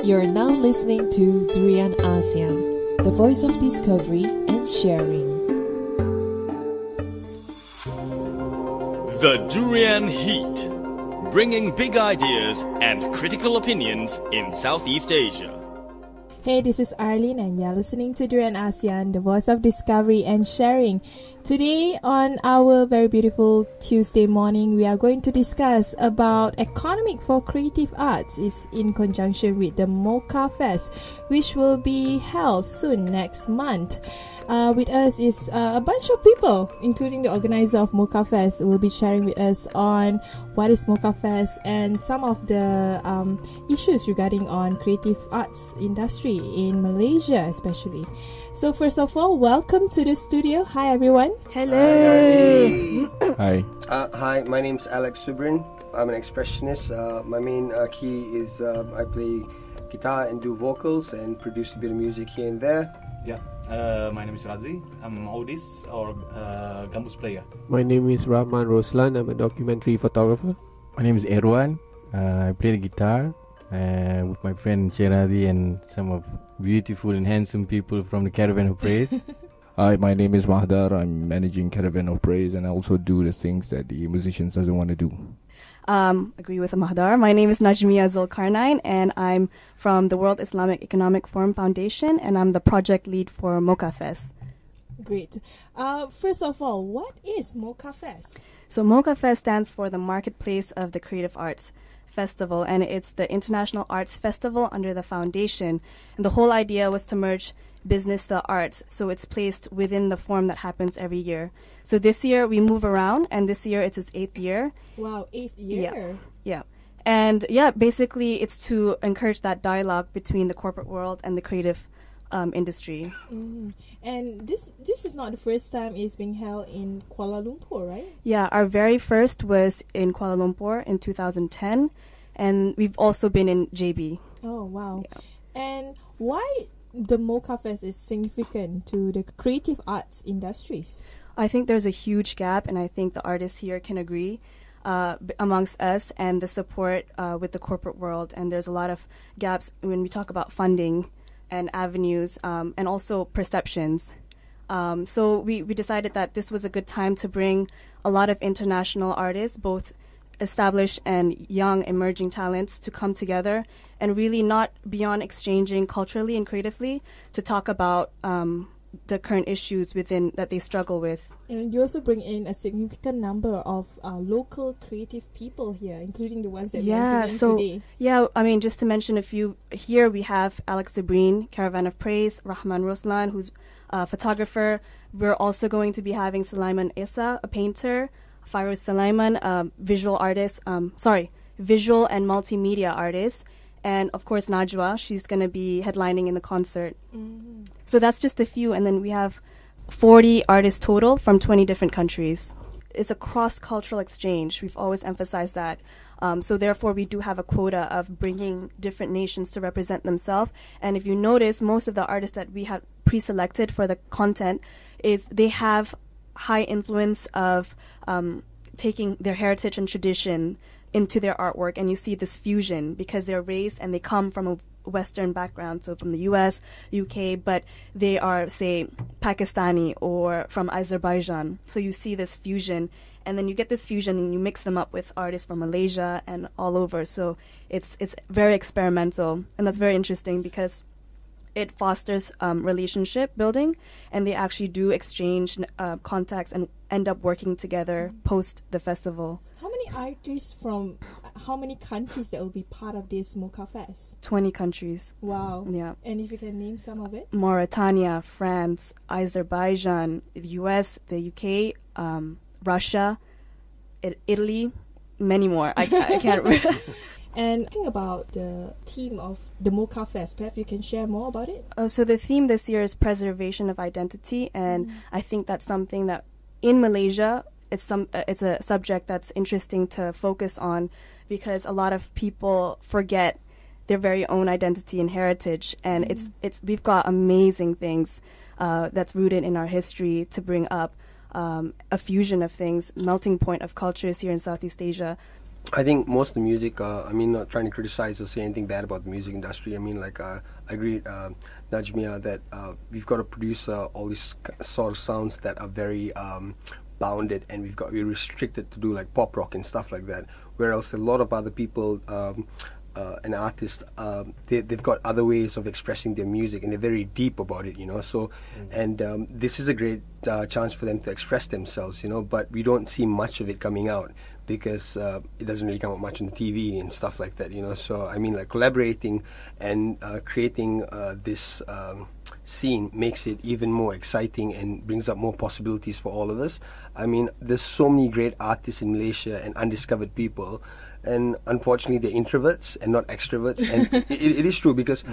You're now listening to Durian ASEAN, the voice of discovery and sharing. The Durian Heat, bringing big ideas and critical opinions in Southeast Asia. Hey, this is Arlene and you're listening to Durian ASEAN, the voice of discovery and sharing. Today on our very beautiful Tuesday morning, we are going to discuss about Economic for Creative Arts is in conjunction with the MOCAFest, which will be held soon next month. With us is a bunch of people, including the organizer of MOCAFest, who will be sharing with us on what is MOCAFest and some of the issues regarding on creative arts industry in Malaysia especially. So first of all, welcome to the studio. Hi everyone. Hello. Hi. Hi, my name's Subryn. I'm an expressionist. My main key is I play guitar and do vocals and produce a bit of music here and there. Yeah. My name is Razie. I'm an artist or gambus player. My name is Rahman Roslan. I'm a documentary photographer. My name is Erwan. I play the guitar with my friend Razie and some of beautiful and handsome people from the Caravan of Praise. Hi, my name is Mahdar. I'm managing Caravan of Praise and I also do the things that the musicians doesn't want to do. Agree with Mahdar. My name is Najmia Zulkarnain and I'm from the World Islamic Economic Forum Foundation and I'm the project lead for MOCAFest. Great. First of all, what is MOCAFest? So MOCAFest stands for the Marketplace of the Creative Arts Festival, and it's the International Arts Festival under the foundation. And the whole idea was to merge business to the arts, so it's placed within the forum that happens every year. So this year we move around, and this year it's its 8th year. Wow, 8th year. Yeah. And basically it's to encourage that dialogue between the corporate world and the creative industry. And this is not the first time it's being held in Kuala Lumpur, right? Yeah, our very first was in Kuala Lumpur in 2010, and we've also been in JB. Oh, wow. Yeah. And why the MOCAFest is significant to the creative arts industries? I think there's a huge gap, and I think the artists here can agree amongst us and the support with the corporate world. And there's a lot of gaps when we talk about funding and avenues and also perceptions. So we decided that this was a good time to bring a lot of international artists, both established and young emerging talents, to come together and really not beyond exchanging culturally and creatively to talk about the current issues within that they struggle with. And you also bring in a significant number of local creative people here, including the ones that we are doing today. Yeah, I mean, just to mention a few, here we have Subryn, Caravan of Praise, Rahman Roslan, who's a photographer. We're also going to be having Sulaiman Esa, a painter, Fairuz Sulaiman, a visual artist, visual and multimedia artist, and of course Najwa, she's going to be headlining in the concert. So that's just a few, and then we have 40 artists total from 20 different countries. It's a cross-cultural exchange. We've always emphasized that. So therefore, we do have a quota of bringing different nations to represent themselves. And if you notice, most of the artists that we have pre-selected for the content they have high influence of taking their heritage and tradition into their artwork. And you see this fusion because they're raised and they come from a Western background, so from the US, UK, but they are, say, Pakistani or from Azerbaijan. So you see this fusion, and then you get this fusion and you mix them up with artists from Malaysia and all over. So it's very experimental, and that's very interesting because it fosters relationship building, and they actually do exchange contacts and end up working together post the festival. How many artists from how many countries that will be part of this MOCAFest? 20 countries. Wow. Yeah. And if you can name some of it? Mauritania, France, Azerbaijan, the US, the UK, Russia, Italy, many more. I can't remember. And thinking about the theme of the MOCAFest, perhaps you can share more about it? So the theme this year is preservation of identity, and I think that's something that in Malaysia, it's a subject that's interesting to focus on because a lot of people forget their very own identity and heritage, and we've got amazing things that's rooted in our history to bring up a fusion of things, melting point of cultures here in Southeast Asia. I think most of the music, not trying to criticize or say anything bad about the music industry. I mean, like, I agree, Najmia, that we've got to produce all these sort of sounds that are very bounded, and we're restricted to do like pop rock and stuff like that. Whereas a lot of other people and artists, they've got other ways of expressing their music, and they're very deep about it, you know. So, and this is a great chance for them to express themselves, you know. But we don't see much of it coming out, because it doesn't really come out much on TV and stuff like that, you know. So I mean, like, collaborating and creating this scene makes it even more exciting and brings up more possibilities for all of us. I mean, there's so many great artists in Malaysia and undiscovered people, and unfortunately they're introverts and not extroverts. And it is true, because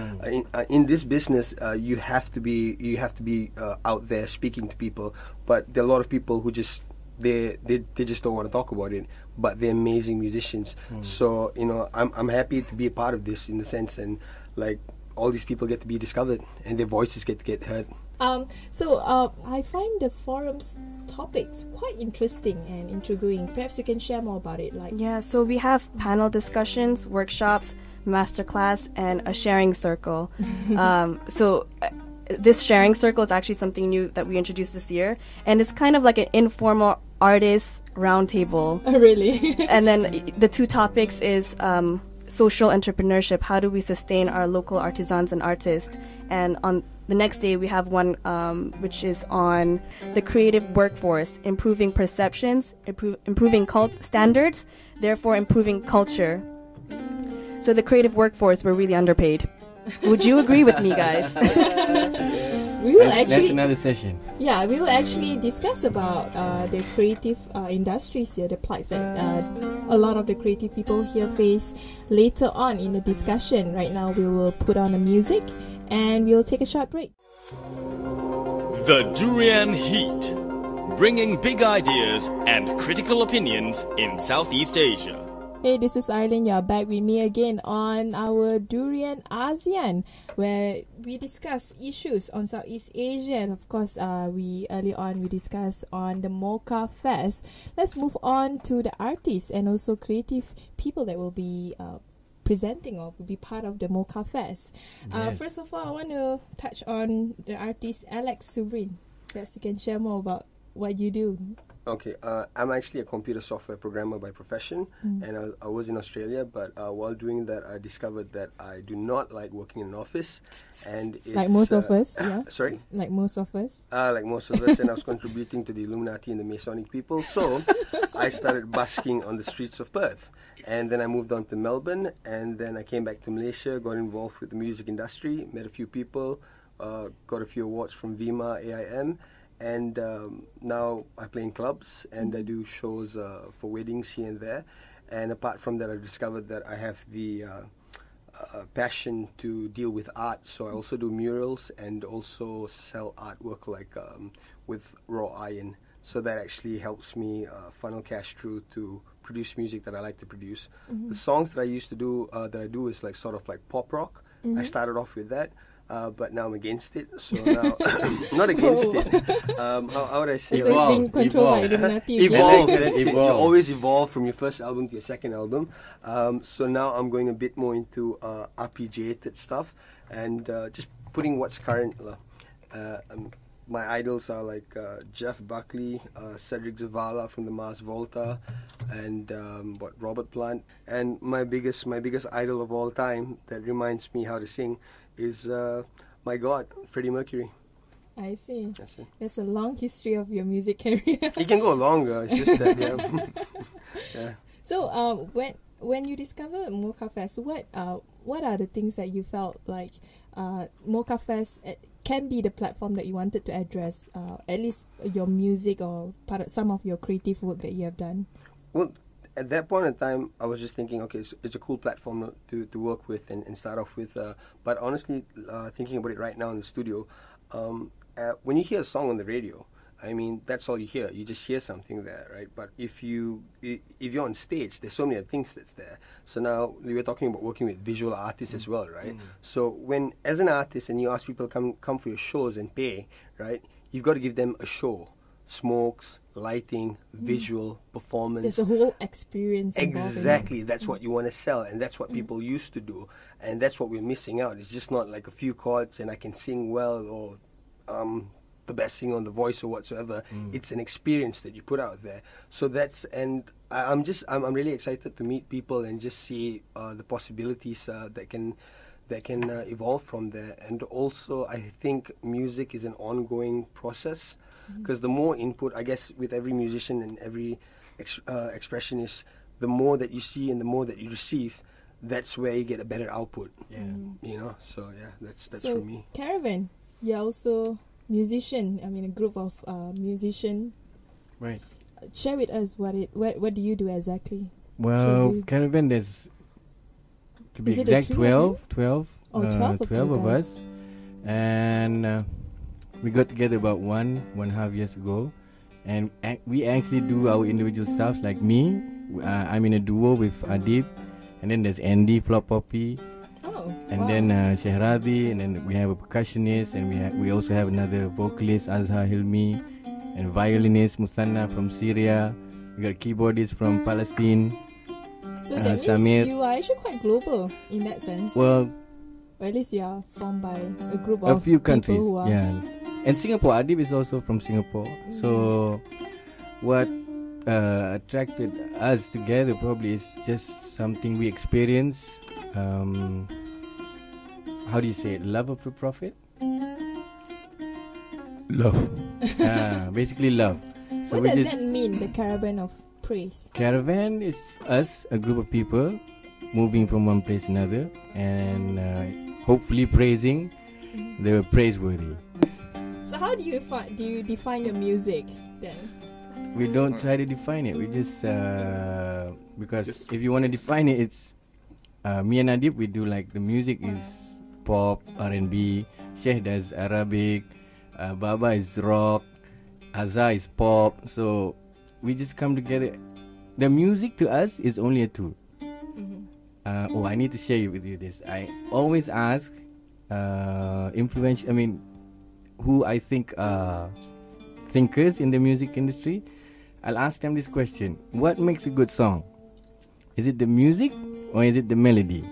in this business you have to be out there speaking to people, but there are a lot of people who just they just don't want to talk about it, but they're amazing musicians. So, you know, I'm happy to be a part of this, in the sense, and like, all these people get to be discovered and their voices get to get heard. So I find the forum's topics quite interesting and intriguing. Perhaps you can share more about it. Yeah, so we have panel discussions, workshops, masterclass, and a sharing circle. This sharing circle is actually something new that we introduced this year, and it's kind of like an informal artist roundtable. Oh, really? And then the two topics is social entrepreneurship. How do we sustain our local artisans and artists? And on the next day, we have one which is on the creative workforce, improving perceptions, improving standards, therefore improving culture. So the creative workforce, we're really underpaid. Would you agree with me, guys? That's another session. Yeah, we will actually discuss about the creative industries here, the plights that a lot of the creative people here face later on in the discussion. Right now, we will put on the music and we'll take a short break. The Durian Heat, bringing big ideas and critical opinions in Southeast Asia. Hey, this is Arlene. You're back with me again on our Durian ASEAN, where we discuss issues on Southeast Asia. And of course, we discussed on the MOCAFest. Let's move on to the artists and also creative people that will be presenting or will be part of the MOCAFest. Yes. First of all, I want to touch on the artist Alex Subryn. Perhaps you can share more about what you do. Okay, I'm actually a computer software programmer by profession, and I was in Australia, but while doing that, I discovered that I do not like working in an office. And it's, like most of us, yeah? Sorry? Like most of us? Like most of us, and I was contributing to the Illuminati and the Masonic people, so I started busking on the streets of Perth. And then I moved on to Melbourne, and then I came back to Malaysia, got involved with the music industry, met a few people, got a few awards from VIMA, AIM, and now I play in clubs and I do shows for weddings here and there. And apart from that, I've discovered that I have the passion to deal with art. So I also do murals and also sell artwork like with raw iron. So that actually helps me funnel cash through to produce music that I like to produce. The songs that I used to do, that I do is like sort of like pop rock. I started off with that. But now I'm against it, so now not against it. How would I say? So it's being controlled by Illuminati. Evolve. That's it. You always evolve from your first album to your second album. So now I'm going a bit more into RPGated stuff and just putting what's current. My idols are like Jeff Buckley, Cedric Zavala from the Mars Volta, and Robert Plant. And my biggest idol of all time that reminds me how to sing is my God, Freddie Mercury. I see. That's it. There's a long history of your music career. It can go longer. It's just that, yeah. Yeah. So, when you discovered MOCAFest, what are the things that you felt like MOCAFest can be the platform that you wanted to address, at least your music or some of your creative work that you have done? Well, at that point in time, I was just thinking, okay, it's a cool platform to work with and start off with. But honestly, thinking about it right now in the studio, when you hear a song on the radio, I mean, that's all you hear. You just hear something there, right? But if you're on stage, there's so many other things that's there. So now we were talking about working with visual artists as well, right? So when, as an artist, and you ask people come for your shows and pay, right? You've got to give them a show. smokes, lighting, visual, performance. There's a whole experience involved. Exactly. That's what you want to sell, and that's what people used to do, and that's what we're missing out. It's just not like a few chords and I can sing well, or the best singer on The Voice or whatsoever. It's an experience that you put out there. So that's, and I'm really excited to meet people and just see the possibilities that can evolve from there. And also, I think music is an ongoing process, because the more input, I guess, with every musician and every expressionist, the more that you see and the more that you receive, that's where you get a better output. You know, so yeah, that's so for me. Caravan, you're also musician. I mean, a group of musician. Right. Share with us what do you do exactly? Well, Caravan, there's, to be exact, 12 of us, and we got together about 1.5 years ago, and we actually do our individual stuff. Like me, I'm in a duo with Adib, and then there's Andy, Flop Poppy, and then Razie, and then we have a percussionist, and we also have another vocalist, Azhar Hilmi, and violinist Musanna from Syria. We got keyboardist from Palestine. So that means Samir. you are actually quite global in that sense. Well, or at least you are formed by a group a of few people countries, who are and Singapore. Adib is also from Singapore. So what attracted us together probably is just something we experience. How do you say it? Love of the Prophet? Love. Basically love. So what does that mean, the Caravan of Praise? Caravan is us, a group of people moving from one place to another, and hopefully praising the praiseworthy. So how do you define your music then? We don't try to define it. We just because if you want to define it, it's me and Adib. We do like the music is pop, R&B. Syech does Arabic. Baba is rock. Azhar is pop. So we just come together. The music to us is only a tool. I need to share with you this. I always ask who I think are thinkers in the music industry. I'll ask them this question: what makes a good song? Is it the music or is it the melody?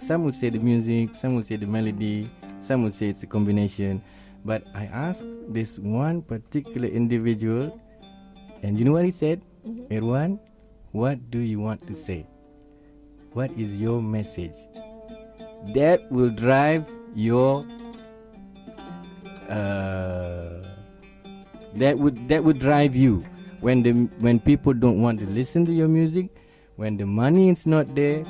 Some would say the music, some would say the melody, some would say it's a combination. But I asked this one particular individual, and you know what he said? Erwan, what do you want to say? What is your message? That will drive your that would drive you when people don't want to listen to your music, when the money is not there,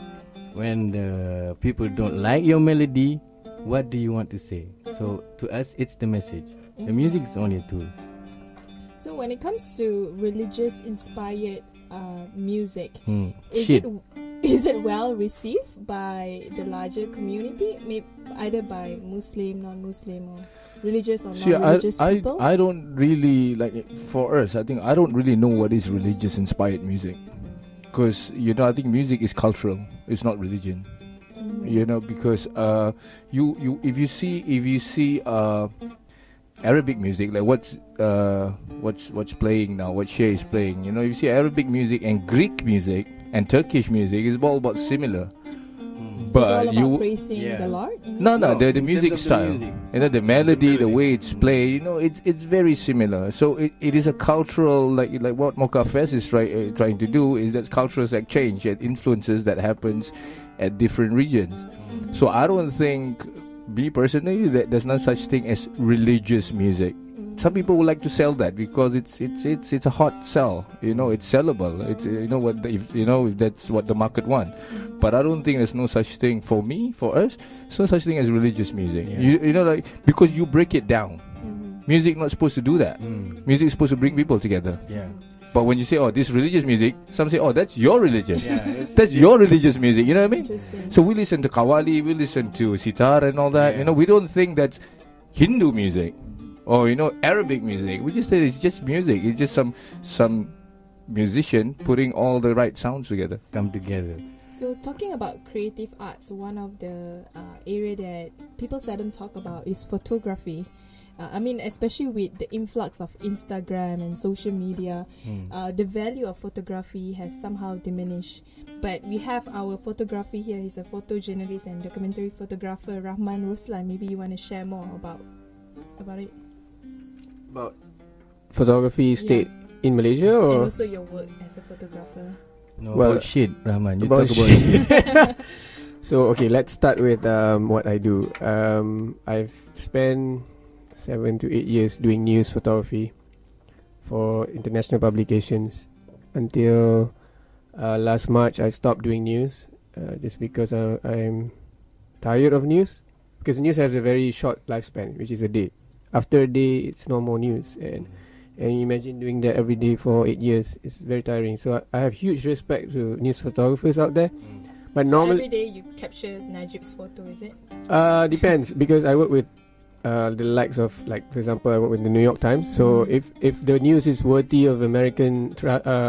when the people don't like your melody. What do you want to say? So to us, it's the message. The music is only a tool. So when it comes to religious inspired music, is it well received by the larger community? Maybe either by Muslim, non-Muslim, or religious or non-religious people? I don't really like it. For us, I think I don't really know what is religious inspired music, because I think music is cultural. It's not religion. Because if you see Arabic music, like what's playing now, what Syech is playing, you see Arabic music and Greek music and Turkish music is all about similar. But it's all about praising the Lord? No, the music style, the melody, the way it's played, it's very similar. So it is a cultural, like what MOCAFest is trying to do, is that cultural exchange and influences that happens at different regions. So I don't think, me personally, that there's no such thing as religious music. Some people would like to sell that because it's a hot sell. It's sellable. It's if that's what the market want. But I don't think there's no such thing for me, for us. There's no such thing as religious music. Because you break it down. Music not supposed to do that. Music is supposed to bring people together. But when you say, this religious music, some say, that's your religion. That's your religious music. You know what I mean? So we listen to Qawwali, we listen to sitar and all that. We don't think that's Hindu music or Arabic music. We just say it's just music. It's just some musician putting all the right sounds together. Come together. So talking about creative arts, one of the area that people seldom talk about is photography. I mean, especially with the influx of Instagram and social media, the value of photography has somehow diminished. But we have our photography here. He's a photojournalist and documentary photographer, Rahman Roslan. Maybe you want to share more about it? About photography state in Malaysia, or and also your work as a photographer. No, well, about shit, Rahman. You about talk about shit. So, okay, let's start with what I do. I've spent 7 to 8 years doing news photography for international publications until last March. I stopped doing news just because I'm tired of news, because news has a very short lifespan, which is a day. After a day, it's no more news, and imagine doing that every day for 8 years. It's very tiring. So I have huge respect to news photographers out there. But so normally every day you capture Najib's photo, is it? Depends, because I work with the likes of, like, for example, I work with the New York Times. So if the news is worthy of American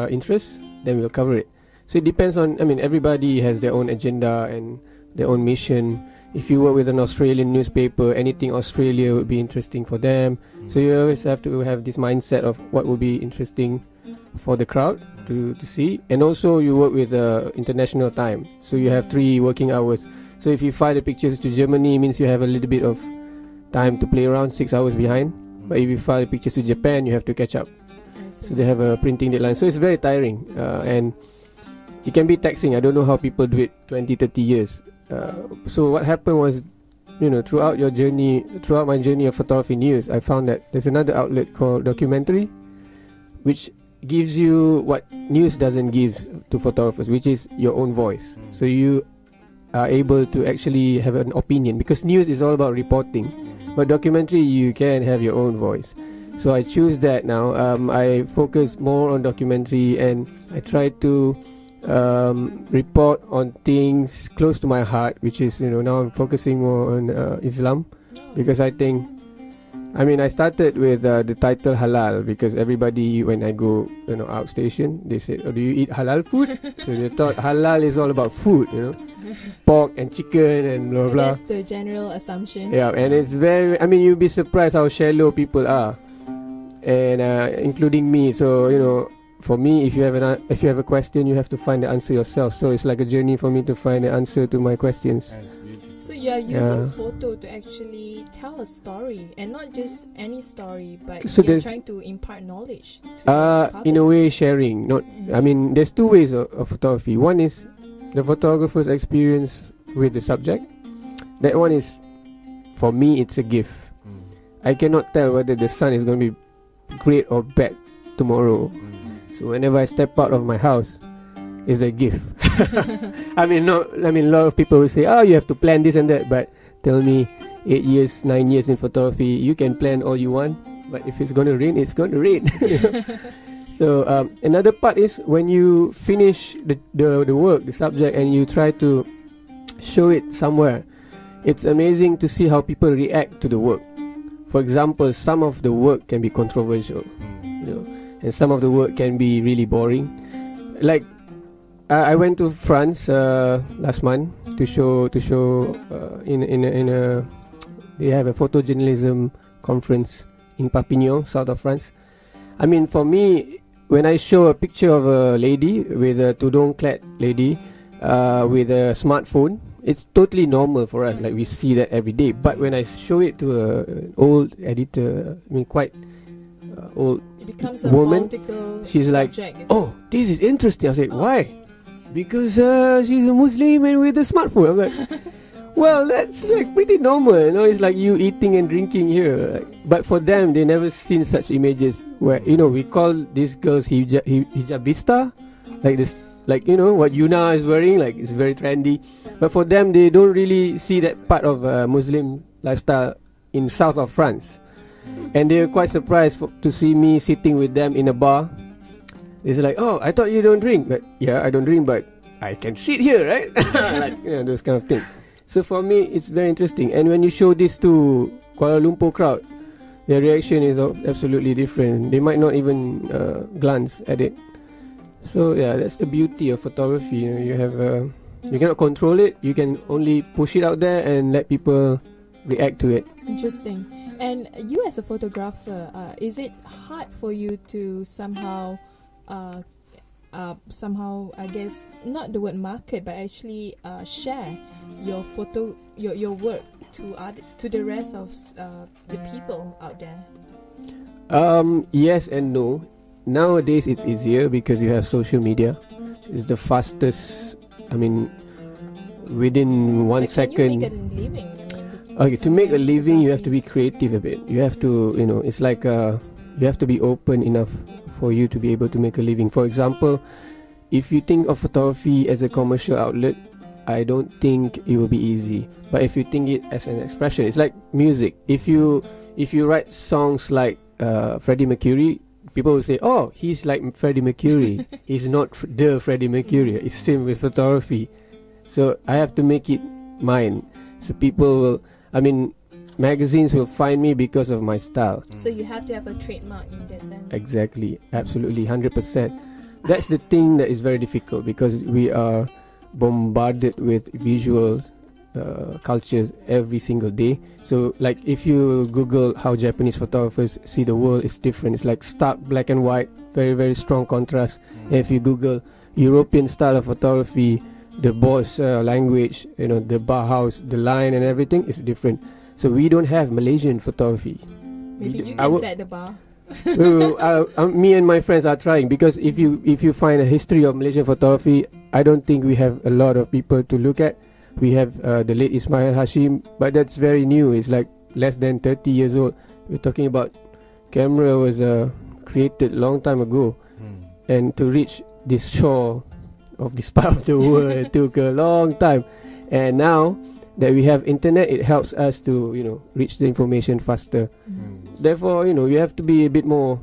interest, then we'll cover it. So it depends on, I mean, everybody has their own agenda and their own mission. If you work with an Australian newspaper, anything Australia would be interesting for them. So you always have to have this mindset of what will be interesting for the crowd to see. And also you work with international time, so you have 3 working hours. So if you file the pictures to Germany, it means you have a little bit of time to play around, 6 hours behind. But if you file the pictures to Japan, you have to catch up. So they have a printing deadline. So it's very tiring, and it can be taxing. I don't know how people do it 20-30 years. So what happened was, throughout my journey of photography news, I found that there's another outlet called documentary, which gives you what news doesn't give to photographers, which is your own voice. So you are able to actually have an opinion, because news is all about reporting, but documentary, you can have your own voice. So I choose that now. I focus more on documentary, and I try to report on things close to my heart, which is, now I'm focusing more on Islam, because I think, I started with the title halal, because everybody, when I go, outstation, they say, "Oh, do you eat halal food?" So they thought halal is all about food, pork and chicken and blah blah. That's the general assumption. Yeah, and it's very, you'd be surprised how shallow people are, and including me. So, for me, if you have a question, you have to find the answer yourself. So it's like a journey for me to find the answer to my questions. So you are using photo to actually tell a story, and not just any story, but so you're trying to impart knowledge to the in a way, sharing. Not, there's 2 ways of photography. One is the photographer's experience with the subject. That one is, for me, it's a gift. I cannot tell whether the sun is going to be great or bad tomorrow. So whenever I step out of my house, it's a gift. A lot of people will say, "Oh, you have to plan this and that." But tell me, 8 years, 9 years in photography, you can plan all you want, but if it's going to rain, it's going to rain. So another part is when you finish the work, the subject, and you try to show it somewhere. It's amazing to see how people react to the work. For example, some of the work can be controversial, and some of the work can be really boring. Like, I went to France last month to show they have a photojournalism conference in Perpignan, south of France. For me, when I show a picture of a lady with a tudung-clad lady with a smartphone, it's totally normal for us. Like, we see that every day. But when I show it to an old editor, quite old it becomes a woman, she's like, subject, "Oh, this is interesting." I was like, "Why?" "Because she's a Muslim and with a smartphone." I'm like, well, that's like pretty normal, it's like you eating and drinking here. But for them, they never seen such images where, we call these girls hijabista, like this, like, what Yuna is wearing, like, it's very trendy. But for them, they don't really see that part of Muslim lifestyle in south of France. And they're quite surprised to see me sitting with them in a bar. It's like, "Oh, I thought you don't drink." But yeah, I don't drink, but I can sit here, right? Like, those kind of things. So for me, it's very interesting. And when you show this to Kuala Lumpur crowd, their reaction is absolutely different. They might not even glance at it. So yeah, that's the beauty of photography. You have you cannot control it. You can only push it out there and let people react to it. Interesting. And you as a photographer, is it hard for you to somehow, I guess, not the word market, but actually share your photo, your work to the rest of the people out there? Yes and no. Nowadays it's easier because you have social media. It's the fastest. I mean, within 1 second. Can you make a living? Okay, to make a living, you have to be creative a bit. You have to, it's like you have to be open enough for you to be able to make a living. For example, if you think of photography as a commercial outlet, I don't think it will be easy. But if you think it as an expression, it's like music. If you write songs like Freddie Mercury, people will say, "Oh, he's like Freddie Mercury." He's not the Freddie Mercury. It's same with photography. So I have to make it mine. So people will, magazines will find me because of my style. So you have to have a trademark in that sense. Exactly, absolutely, 100%. That's the thing that is very difficult because we are bombarded with visual cultures every single day. So like if you Google how Japanese photographers see the world, it's different. It's like stark black and white, very, very strong contrast. And if you Google European style of photography, the Bosch language, the Bauhaus, the line and everything is different. So we don't have Malaysian photography. Maybe you can set the bar. Me and my friends are trying, because if you find a history of Malaysian photography, I don't think we have a lot of people to look at. We have the late Ismail Hashim, but that's very new. It's like less than 30 years old. We're talking about camera was created long time ago, and to reach this shore of this part of the world it took a long time. And now that we have internet, it helps us to reach the information faster. Therefore, you have to be a bit more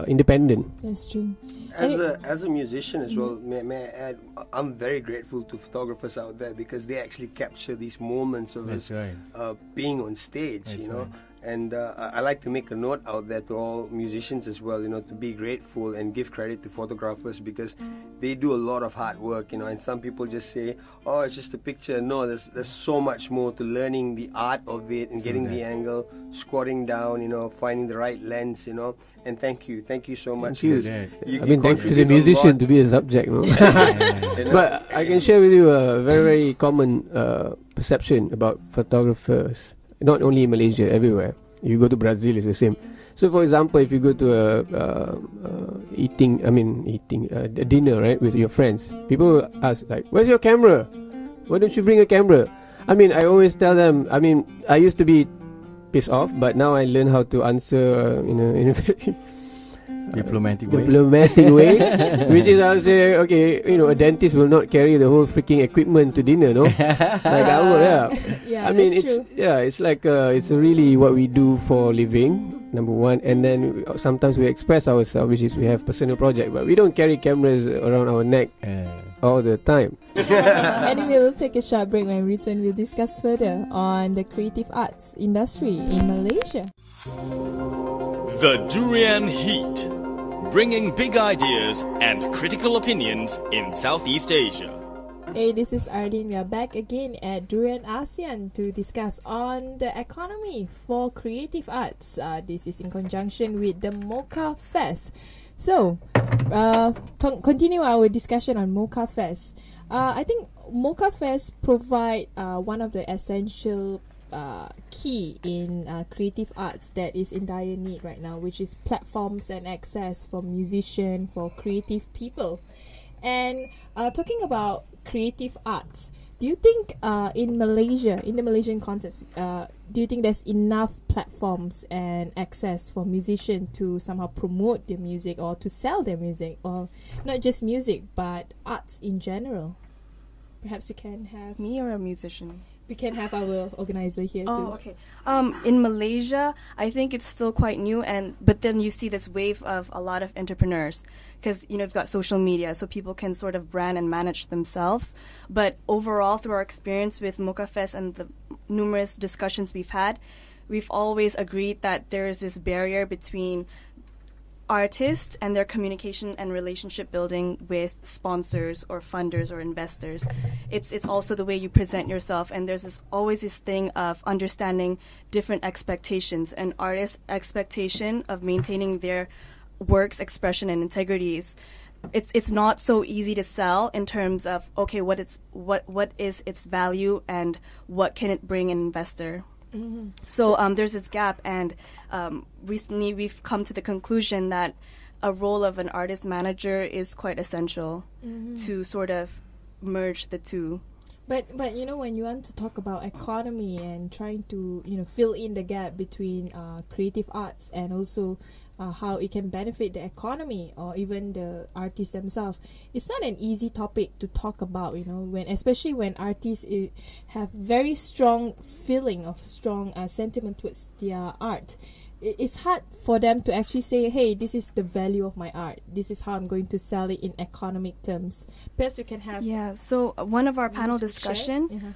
independent. That's true. As a musician as well, may I add, I'm very grateful to photographers out there because they actually capture these moments of us being on stage. Right. And I like to make a note out there to all musicians as well, to be grateful and give credit to photographers because they do a lot of hard work, and some people just say, oh, it's just a picture. No, there's so much more to learning the art of it and getting the angle, squatting down, finding the right lens, and thank you so much. Thanks to the musician to be a subject, no? But I can share with you a very, very common perception about photographers. Not only in Malaysia, everywhere. You go to Brazil, it's the same. So, for example, if you go to a dinner, right, with your friends, people will ask, like, "Where's your camera? Why don't you bring a camera?" I always tell them. I used to be pissed off, but now I learn how to answer in a very diplomatic way, which is I'll say, okay, a dentist will not carry the whole freaking equipment to dinner, no? Like I would, it's true. It's like it's really what we do for living, number one, and then sometimes we express ourselves, which is we have personal project, but we don't carry cameras around our neck all the time. Anyway, we'll take a short break. When we return, we'll discuss further on the creative arts industry in Malaysia. The Durian Heat, bringing big ideas and critical opinions in Southeast Asia. Hey, this is Arlene. We are back again at Durian ASEAN to discuss on the economy for creative arts. This is in conjunction with the MOCAFest. So, continue our discussion on MOCAFest. I think MOCAFest provide one of the essential key in creative arts that is in dire need right now, which is platforms and access for musicians, for creative people. And talking about creative arts, do you think in Malaysia, in the Malaysian context, do you think there's enough platforms and access for musicians to somehow promote their music or to sell their music, or not just music but arts in general? Perhaps we can have me or a musician. We can have our organizer here too. Oh, okay. In Malaysia, I think it's still quite new, but then you see this wave of a lot of entrepreneurs because you've got social media, so people can sort of brand and manage themselves. But overall, through our experience with MOCAFest and the numerous discussions we've had, we've always agreed that there is this barrier between artists and their communication and relationship building with sponsors or funders or investors. It's also the way you present yourself, and there's always this thing of understanding different expectations. An artist's expectation of maintaining their work's expression and integrities, it's not so easy to sell in terms of, okay, what is its value and what can it bring an investor. Mm-hmm. So there's this gap, and recently we've come to the conclusion that a role of an artist manager is quite essential to sort of merge the two. But when you want to talk about economy and trying to fill in the gap between creative arts and also how it can benefit the economy or even the artists themselves, it's not an easy topic to talk about, especially when artists have very strong feeling of strong sentiment towards their art. It's hard for them to actually say, hey, this is the value of my art. This is how I'm going to sell it in economic terms. Perhaps we can have... Yeah, so one of our panel discussion,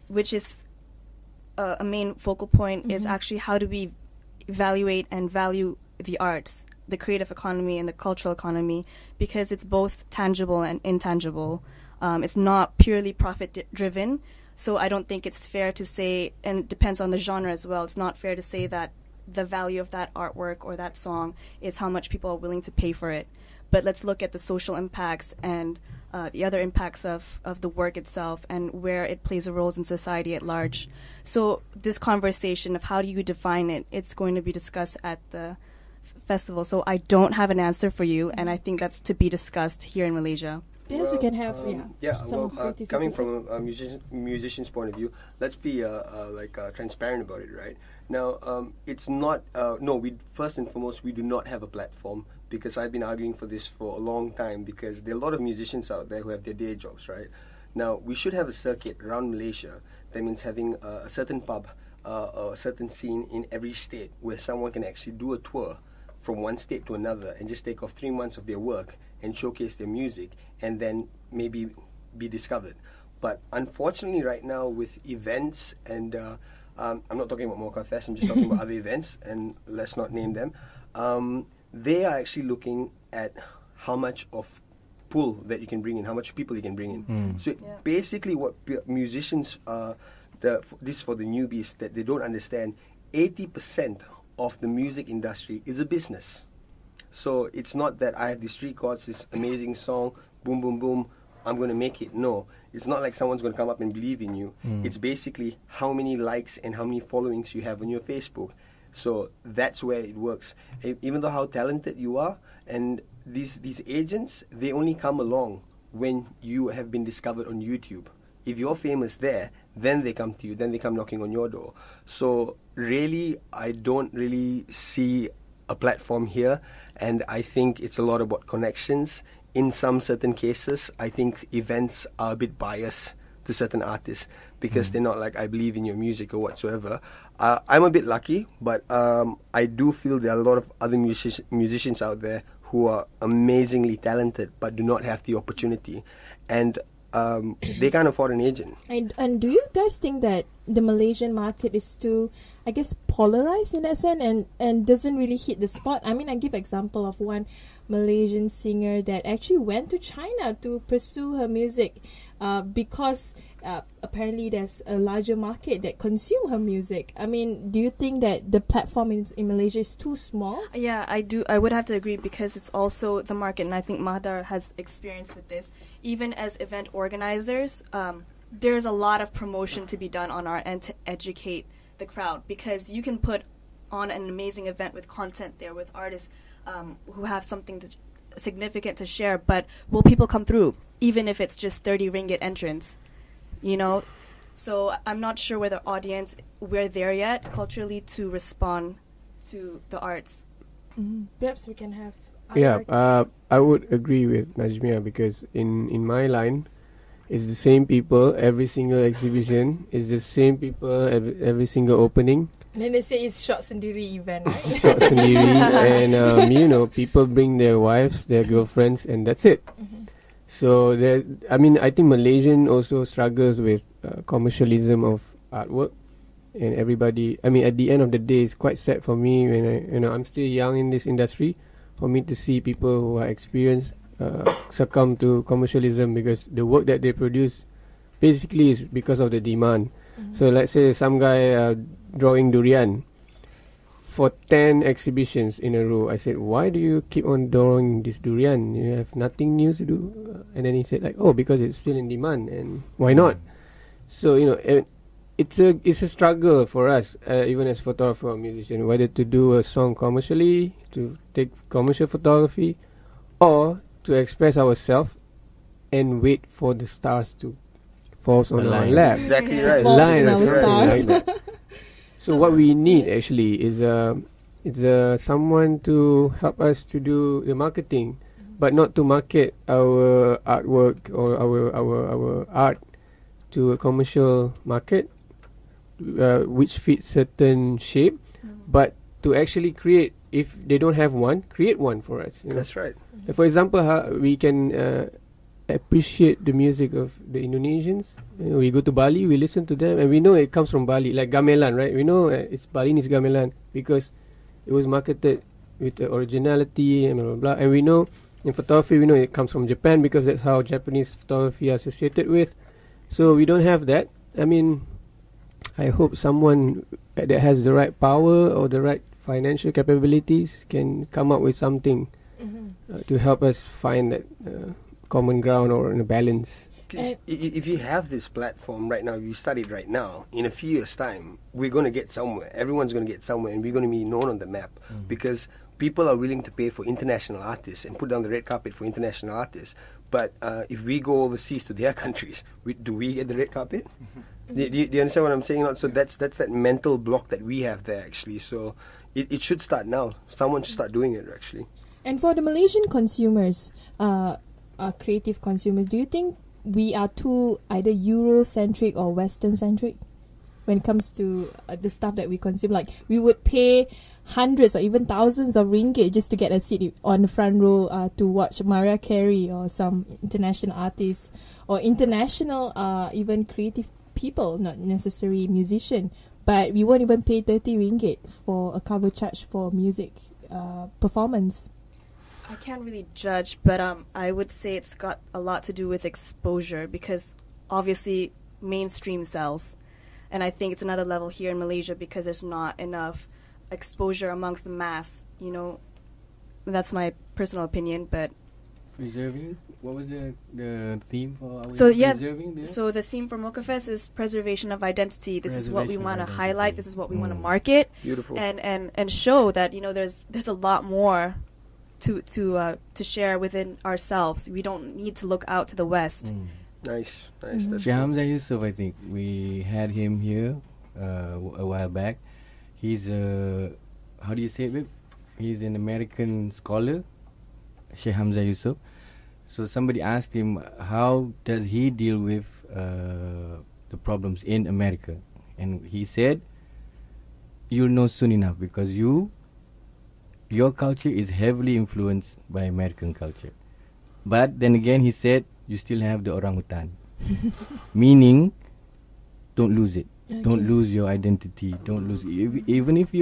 which is a main focal point, is actually how do we evaluate and value the arts, the creative economy and the cultural economy, because it's both tangible and intangible. It's not purely profit-driven, so I don't think it's fair to say, and it depends on the genre as well, it's not fair to say that the value of that artwork or that song is how much people are willing to pay for it. But let's look at the social impacts and the other impacts of the work itself and where it plays a role in society at large. So this conversation of how do you define it, it's going to be discussed at the festival. So I don't have an answer for you, and I think that's to be discussed here in Malaysia. Yes, you can have coming from a musician's point of view, let's be transparent about it, right? Now, it's not. We first and foremost, we do not have a platform, because I've been arguing for this for a long time, because there are a lot of musicians out there who have their day jobs, right? Now, we should have a circuit around Malaysia. That means having a certain pub, a certain scene in every state where someone can actually do a tour from one state to another and just take off 3 months of their work and showcase their music and then maybe be discovered. But unfortunately right now with events and I'm not talking about MOCAFest, I'm just talking about other events, and let's not name them, they are actually looking at how much of pull that you can bring in, how much people you can bring in. So basically what musicians, this is for the newbies that they don't understand, 80% of the music industry is a business. So it's not that I have these 3 chords, this amazing song, boom, boom, boom, I'm going to make it. No, it's not like someone's going to come up and believe in you. It's basically how many likes and how many followings you have on your Facebook. So that's where it works. Even though how talented you are, and these agents, they only come along when you have been discovered on YouTube. If you're famous there, then they come to you, then they come knocking on your door. So really, I don't really see a platform here, and I think it's a lot about connections. In some certain cases, I think events are a bit biased to certain artists because they're not like, I believe in your music or whatsoever. I'm a bit lucky, but I do feel there are a lot of other musicians out there who are amazingly talented but do not have the opportunity, and they can't afford an agent. And do you guys think that the Malaysian market is too, I guess, polarized in that sense and doesn't really hit the spot? I mean, I give example of one Malaysian singer that actually went to China to pursue her music because apparently there's a larger market that consume her music. I mean, do you think that the platform in Malaysia is too small? Yeah, I do. I would have to agree because it's also the market, and I think Mahdar has experience with this. Even as event organizers, there's a lot of promotion to be done on our end to educate the crowd, because you can put on an amazing event with content there, with artists who have something significant to share, but will people come through, even if it's just 30 ringgit entrance? You know? So I'm not sure whether audience, we're there yet culturally to respond to the arts. Perhaps we can have... I would agree with Najmia, because in my line, it's the same people, every single exhibition, it's the same people, every single opening. And then they say it's short sendiri event, right? Short sendiri, and people bring their wives, their girlfriends, and that's it. So I think Malaysian also struggles with commercialism of artwork, and everybody. I mean, at the end of the day, it's quite sad for me when I'm still young in this industry. for me to see people who are experienced succumb to commercialism, because the work that they produce basically is because of the demand. So let's say some guy drawing durian for 10 exhibitions in a row. I said, why do you keep on drawing this durian? You have nothing new to do? And then he said, like, oh, because it's still in demand, and why not? So, you know, it's a struggle for us, even as photographer or musician, whether to do a song commercially, to take commercial photography, or to express ourselves and wait for the stars to fall on our lap. Exactly right. Falls on our stars. So what we need actually is someone to help us to do the marketing, but not to market our artwork or our art to a commercial market, which fits certain shape, but to actually create. If they don't have one, create one for us. You know? That's right. For example, how we can appreciate the music of the Indonesians. You know, we go to Bali, we listen to them, and we know it comes from Bali, like gamelan, right? We know it's Balinese gamelan because it was marketed with the originality and blah, blah, blah. And we know in photography, we know it comes from Japan because that's how Japanese photography is associated with. So we don't have that. I mean, I hope someone that has the right power or the right financial capabilities can come up with something to help us find that common ground or in a balance. If you have this platform right now, if you study it right now, in a few years' time, we're going to get somewhere. Everyone's going to get somewhere, and we're going to be known on the map because people are willing to pay for international artists and put down the red carpet for international artists. But if we go overseas to their countries, do we get the red carpet? Do you understand what I'm saying? So that's that mental block that we have there, actually. So it should start now. Someone should start doing it, actually. And for the Malaysian consumers, creative consumers, do you think we are too either Eurocentric or Western-centric when it comes to the stuff that we consume? Like, we would pay hundreds or even thousands of ringgit just to get a seat on the front row to watch Mariah Carey or some international artists or international even creative people, not necessarily musician. But we won't even pay 30 ringgit for a cover charge for music performance. I can't really judge, but I would say it's got a lot to do with exposure, because obviously mainstream sells. And I think it's another level here in Malaysia because there's not enough exposure amongst the mass, you know. That's my personal opinion, but... Preserving? What was the theme for our preserving there? So the theme for MOCAFest is preservation of identity. This is what we want to highlight. This is what we want to market. Beautiful. And show that, you know, there's a lot more to share within ourselves. We don't need to look out to the West. Nice. That's Syech Hamzah Yusuf, I think we had him here a while back. He's how do you say it, babe? He's an American scholar, Syech Hamzah Yusuf. So somebody asked him, how does he deal with the problems in America? And he said, you'll know soon enough, because your culture is heavily influenced by American culture. But then again, he said, you still have the orangutan. Meaning, don't lose it. Okay. Don't lose your identity. Don't lose it. Even if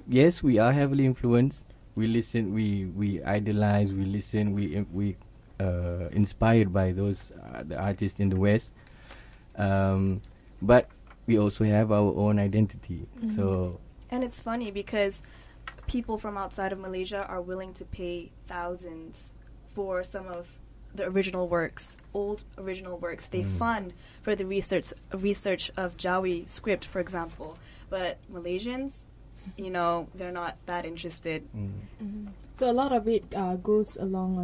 yes, we are heavily influenced. We listen, we idolize, we listen, we inspired by those the artists in the West. But we also have our own identity. So, and it's funny because people from outside of Malaysia are willing to pay thousands for some of the original works, old original works. They fund for the research of Jawi script, for example. But Malaysians, you know, they're not that interested. So a lot of it goes along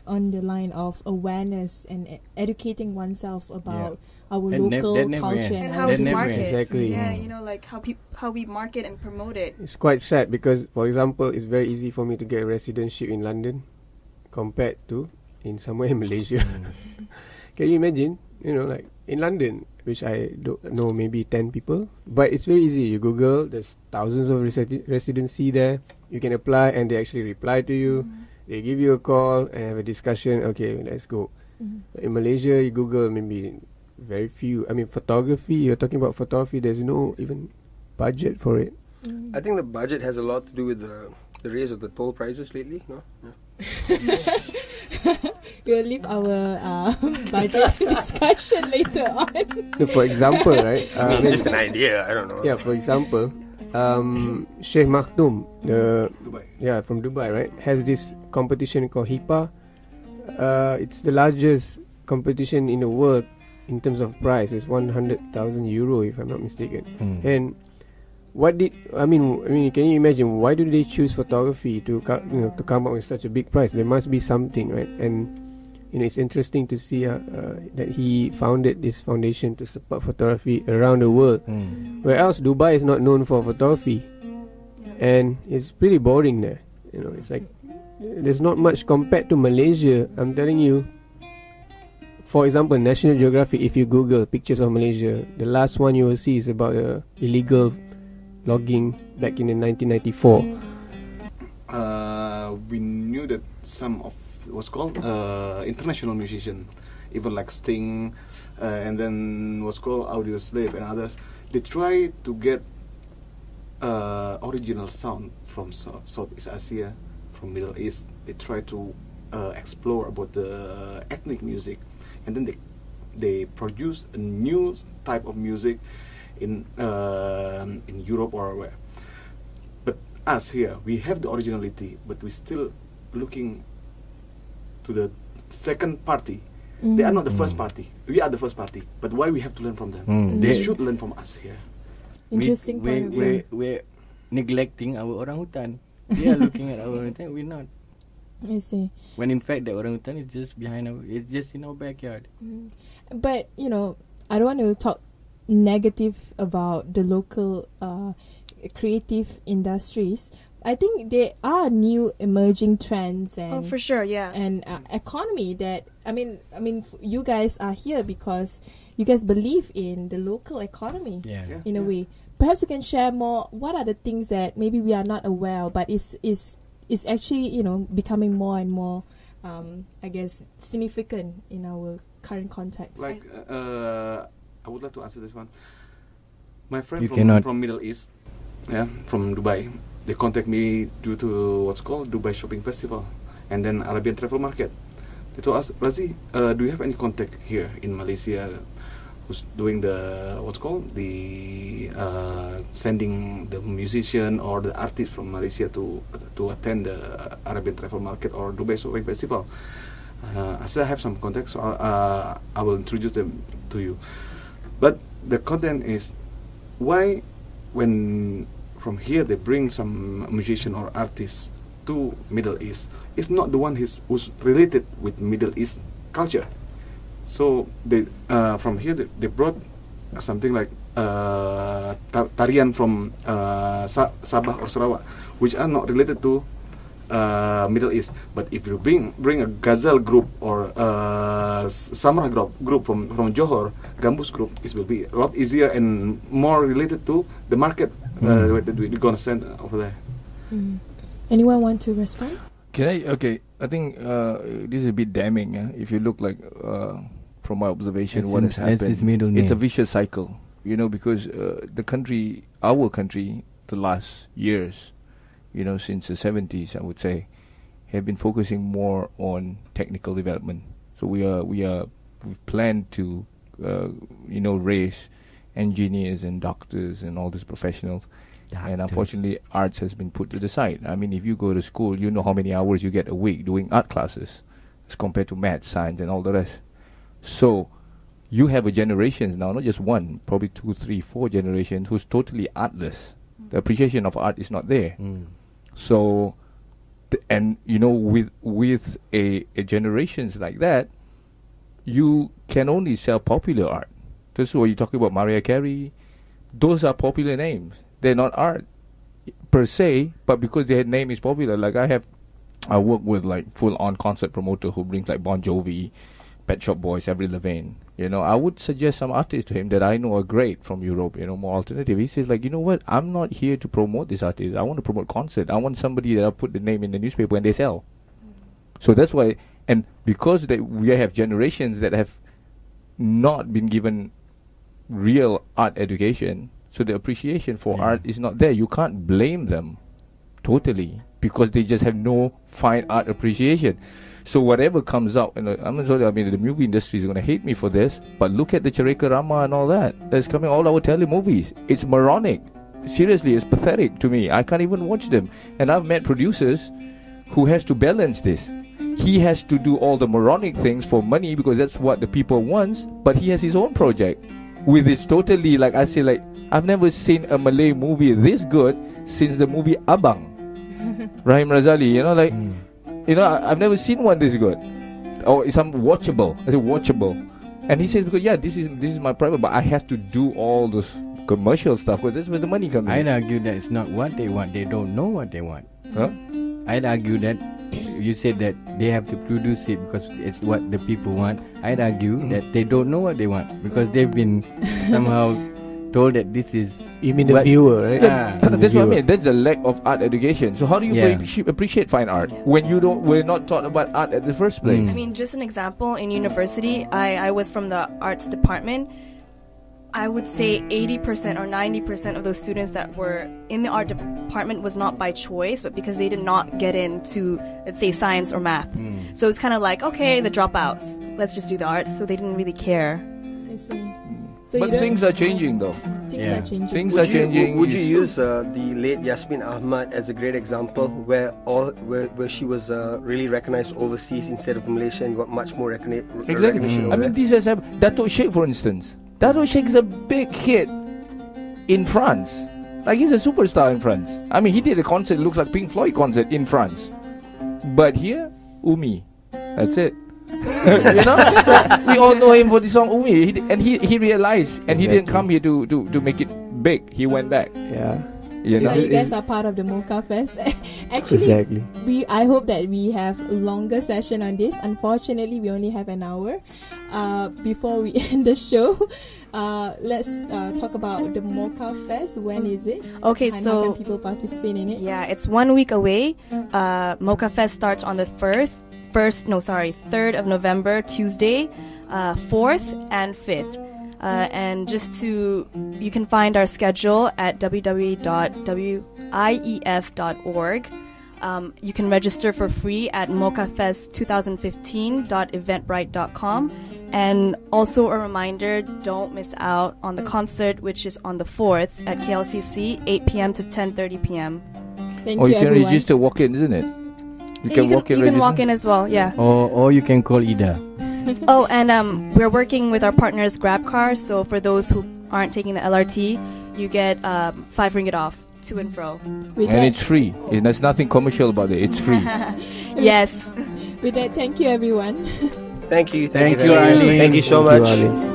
on the line of awareness and educating oneself about our local culture and how it's marketed. Exactly. Yeah, you know, like how we market and promote it. It's quite sad because, for example, it's very easy for me to get a residentship in London compared to in somewhere in Malaysia. Can you imagine? You know, like in London, which I don't know, maybe 10 people, but it's very easy. You Google, there's thousands of residency there. You can apply, and they actually reply to you. They give you a call and have a discussion. Okay, let's go. In Malaysia, you Google, maybe very few. I mean, photography. You're talking about photography. There's no even budget for it. I think the budget has a lot to do with the the raise of the toll prices lately? No. Yeah. We'll leave our budget discussion later on. So for example, right? Just an idea. I don't know. Yeah, for example, Sheikh Maktoum, from Dubai, right, has this competition called HIPA. It's the largest competition in the world in terms of price. It's 100,000 euro, if I'm not mistaken. And can you imagine why do they choose photography to come up with such a big price? There must be something, right? And it's interesting to see that he founded this foundation to support photography around the world. Where else Dubai is not known for photography, and it's pretty boring there. It's like there's not much compared to Malaysia. I'm telling you. For example, National Geographic, if you Google pictures of Malaysia, the last one you will see is about illegal logging back in 1994. We knew that some of what's called international musicians, even like Sting, and then what's called Audio Slave and others, they try to get original sound from Southeast Asia, from Middle East. They try to explore about the ethnic music, and then they produce a new type of music in Europe or where. But us here, we have the originality, but we still looking to the second party. They are not the first party. We are the first party. But why we have to learn from them? They should learn from us here. Interesting point of view. We're neglecting our orangutan. They are looking at our orangutan. We're not. I see. When in fact the orangutan is just it's just in our backyard. But I don't want to talk negative about the local creative industries. I think there are new emerging trends and for sure, yeah, and economy that you guys are here because you guys believe in the local economy in a way. Perhaps you can share more. What are the things that maybe we are not aware of, but is actually becoming more and more I guess significant in our current context. Like I would like to answer this one. My friend from Middle East, from Dubai, they contact me due to what's called Dubai Shopping Festival and then Arabian Travel Market. They told us, Razie, do you have any contact here in Malaysia who's doing the what's called the sending the musician or the artist from Malaysia to attend the Arabian Travel Market or Dubai Shopping Festival? I still have some contacts, so I will introduce them to you. But the content is why when from here they bring some musician or artist to Middle East, it's not the one who's related with Middle East culture. So they from here they brought something like tarian from Sabah or Sarawak, which are not related to Middle East. But if you bring a Ghazal group or Samrah group from Johor, Gambus group, it will be a lot easier and more related to the market that we're gonna send over there. Anyone want to respond? Can I? Okay, I think this is a bit damning. If you look like from my observation, what has happened, it's a vicious cycle. Because our country, the last years, since the 70s, I would say, have been focusing more on technical development. So we've planned to, raise engineers and doctors and all these professionals. And unfortunately, arts has been put to the side. I mean, if you go to school, you know how many hours you get a week doing art classes as compared to math, science, and all the rest. So you have a generations now, not just one, probably 2, 3, 4 generations who's totally artless. The appreciation of art is not there. So, with a generations like that, you can only sell popular art. This is what you're talking about, Mariah Carey. Those are popular names. They're not art per se, but because their name is popular. Like I work with like full-on concert promoter who brings like Bon Jovi, Pet Shop Boys, Avril Lavigne. I would suggest some artists to him that I know are great from Europe, more alternative. He says like, what? I'm not here to promote this artist. I want to promote concert. I want somebody that I'll put the name in the newspaper and they sell. So that's why, and because we have generations that have not been given real art education, so the appreciation for art is not there. You can't blame them totally because they just have no fine art appreciation. So whatever comes out, and I'm sorry, I mean the movie industry is going to hate me for this, but look at the Cerita Rama and all that. That's coming, all our tele movies. It's moronic. Seriously, it's pathetic to me. I can't even watch them. And I've met producers who has to balance this. He has to do all the moronic things for money because that's what the people wants, but he has his own project with its totally, like I say, like I've never seen a Malay movie this good since the movie Abang. Rahim Razali, you know, like you know, I've never seen one this good. Or some watchable. I say watchable. And he says, because yeah, this is my private, but I have to do all this commercial stuff because that's where the money comes in. I'd argue that it's not what they want. They don't know what they want. Huh? I'd argue that you said that they have to produce it because it's what the people want. I'd argue that they don't know what they want because they've been somehow told that this is... You mean the viewer, right? That's what I mean. That's the lack of art education. So how do you appreciate fine art when we're not taught about art at the first place? I mean, just an example, in university, I was from the arts department. I would say 80% or 90% of those students that were in the art department was not by choice, but because they did not get into, let's say, science or math. So it's kind of like, okay, the dropouts, let's just do the arts. So they didn't really care. I see. So but things are changing, though. Things are changing. Things are changing. Would you use the late Yasmin Ahmad as a great example, where she was really recognized overseas instead of Malaysia and got much more recognition? Exactly. I mean, these has happened. Dato' Syech, for instance. Dato' Syech is a big hit in France. Like, he's a superstar in France. I mean, he did a concert, looks like Pink Floyd concert in France. But here, Umi. That's it. You know, we all know him for the song Umi, he realized, and he didn't come here to make it big. He went back. Yeah. You know? So you guys are part of the MOCAFest. Actually, I hope that we have a longer session on this. Unfortunately, we only have an hour. Before we end the show, let's talk about the MOCAFest. When is it? Okay, and so how can people participate in it? Yeah, it's 1 week away. MOCAFest starts on the 3rd of November, Tuesday, 4th and 5th. And you can find our schedule at www.wief.org. You can register for free at mocafest2015.eventbrite.com. And also a reminder, don't miss out on the concert, which is on the 4th at KLCC, 8 p.m. to 10:30 p.m. Thank you, can everyone. register walk-in, isn't it? You can walk in as well, yeah. Or you can call Ida. Oh, and we're working with our partners GrabCar, so for those who aren't taking the LRT, you get 5 ringgit off to and fro. And it's free. There's nothing commercial about it. It's free. Yes. With that, thank you, everyone. Thank you. Thank you, Arlene. Thank you so much.